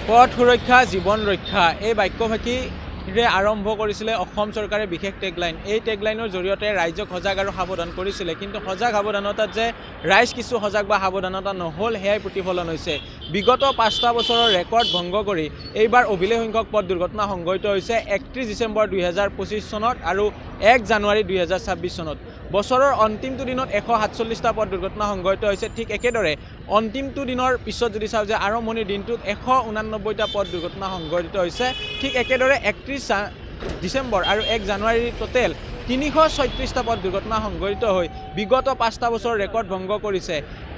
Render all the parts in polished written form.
পথ সুৰক্ষা জীৱন ৰক্ষা এই বাক্যফাঁকিৰে আৰম্ভ কৰিছিলে অসম চৰকাৰে বিশেষ টেগলাইন। এই টেগলাইনৰ জৰিয়তে ৰাইজক সজাগ আৰু সাৱধান কৰিছিলে, কিন্তু সজাগ সাৱধানতাত যে ৰাইজ কিছু সজাগ বা সাৱধানতা নহ'ল সেয়াই প্ৰতিফলন হৈছে। বিগত 5টা বছৰৰ ৰেকৰ্ড ভংগ কৰি এইবাৰ অভিলেখ সংখ্যক পথ দুৰ্ঘটনা সংঘটিত হৈছে 31 ডিচেম্বৰ 2025 চনত আৰু 1 জানুৱাৰী 2026 চনত। বছৰৰ অন্তিমটো দিনত 147টা পথ দুৰ্ঘটনা সংঘটিত হৈছে। ঠিক একেদৰে অন্তিমটো দিনৰ পিছত যদি চাওঁ যে আৰম্ভণিৰ দিনটোত 189টা পথ দুৰ্ঘটনা সংঘটিত হৈছে। ঠিক একেদৰে 31 ডিচেম্বৰ আৰু 1 জানুৱাৰীৰ টোটেল 336টা পথ দুৰ্ঘটনা সংঘটিত হৈ বিগত 5টা বছৰৰ ৰেকৰ্ড ভংগ কৰিছে।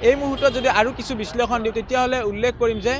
এই মুহূৰ্তত যদি আৰু কিছু বিশ্লেষণ দিওঁ তেতিয়াহ'লে উল্লেখ কৰিম যে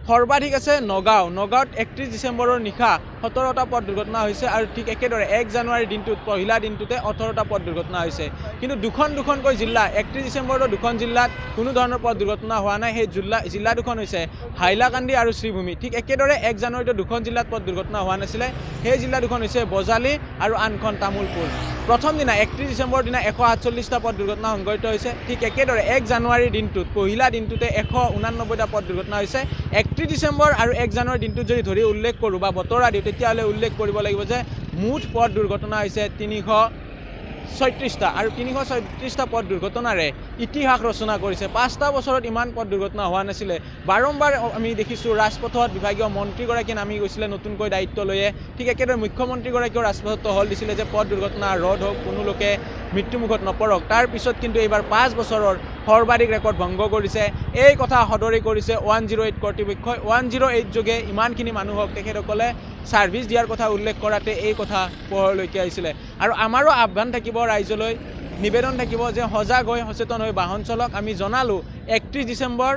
সৰ্বাধিক আছে নগাঁৱত 31 ডিচেম্বৰৰ নিশা 17টা পথ দুৰ্ঘটনা হৈছে আৰু ঠিক একেদৰে 1 জানুৱাৰীৰ দিনটোত পহিলা দিনটোতে 18টা পথ দুৰ্ঘটনা হৈছে। কিন্তু দুখনকৈ জিলা 31 ডিচেম্বৰৰ দুখন জিলাত কোনো ধৰণৰ পথ দুৰ্ঘটনা হোৱা নাই। সেই জিলা দুখন হৈছে হাইলাকান্দি আৰু শ্ৰীভূমি। ঠিক একেদৰে 1 জানুৱাৰীতো দুখন জিলাত পথ দুৰ্ঘটনা হোৱা নাছিলে। সেই জিলা দুখন হৈছে বজালী আৰু আনখন তামোলপুৰ। প্ৰথম দিনা 31 ডিচেম্বৰৰ দিনা 147টা পথ দুৰ্ঘটনা সংঘটিত হৈছে। ঠিক একেদৰে 1 জানুৱাৰীৰ দিনটোত পহিলা দিনটোতে 189টা পথ দুৰ্ঘটনা হৈছে। 31 ডিচেম্বৰ আৰু 1 জানুৱাৰীৰ দিনটোত যদি ধৰি উল্লেখ কৰোঁ বা বতৰা দিওঁ তেতিয়াহ'লে উল্লেখ কৰিব লাগিব যে মুঠ পথ দুৰ্ঘটনা হৈছে 336টা আৰু 336টা পথ দুৰ্ঘটনাৰে ইতিহাস ৰচনা কৰিছে। 5টা বছৰত ইমান পথ দুৰ্ঘটনা হোৱা নাছিলে। বাৰম্বাৰ আমি দেখিছোঁ ৰাজপথত বিভাগীয় মন্ত্ৰীগৰাকীয়ে নামি গৈছিলে নতুনকৈ দায়িত্ব লৈয়ে। ঠিক একেদৰে মুখ্যমন্ত্ৰীগৰাকীয়েও ৰাজপথত টহল দিছিলে যে পথ দুৰ্ঘটনা ৰোধ হওক, কোনো লোকে মৃত্যুমুখত নপৰক। তাৰ পিছত কিন্তু এইবাৰ 5 বছৰৰ সৰ্বাধিক ৰেকৰ্ড ভংগ কৰিছে। এই কথা সদৰি কৰিছে 108 কৰ্তৃপক্ষই। 108 যোগে ইমানখিনি মানুহক তেখেতসকলে ছাৰ্ভিচ দিয়াৰ কথা উল্লেখ কৰাতে এই কথা পোহৰলৈকে আহিছিলে। আৰু আমাৰো আহ্বান থাকিব ৰাইজলৈ, নিবেদন থাকিব যে সজাগ হৈ সচেতন হৈ বাহন চলক। আমি জনালোঁ 31 ডিচেম্বৰ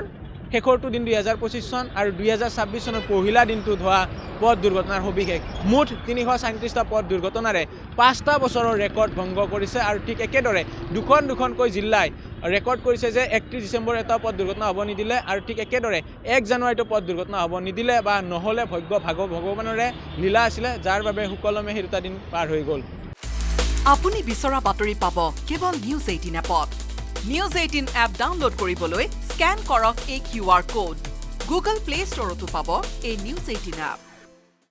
শেষৰটো দিন 2025 চন আৰু 2026 চনৰ পহিলা দিনটোত হোৱা পথ দুৰ্ঘটনাৰ সবিশেষ মুঠ 337টা পথ দুৰ্ঘটনাৰে 5টা বছৰৰ ৰেকৰ্ড ভংগ কৰিছে। আৰু ঠিক একেদৰে দুখনকৈ জিলাই ৰেকৰ্ড কৰিছে যে 31 ডিচেম্বৰ এটা পথ দুৰ্ঘটনা হ'ব নিদিলে আৰু ঠিক একেদৰে 1 জানুৱাৰীতো পথ দুৰ্ঘটনা হ'ব নিদিলে বা নহ'লে ভগৱানৰে লীলা আছিলে, যাৰ বাবে সুকলমে সেই 2টা দিন পাৰ হৈ গ'ল। আপুনি বিচৰা বাতৰি পাব কেৱল নিউজ 18 এপত। নিউজ 18 এপ ডাউনলোড কৰিবলৈ স্কেন কৰক এই QR কোড। গুগল প্লে ষ্টৰতো পাব এই নিউজ 18 এপ।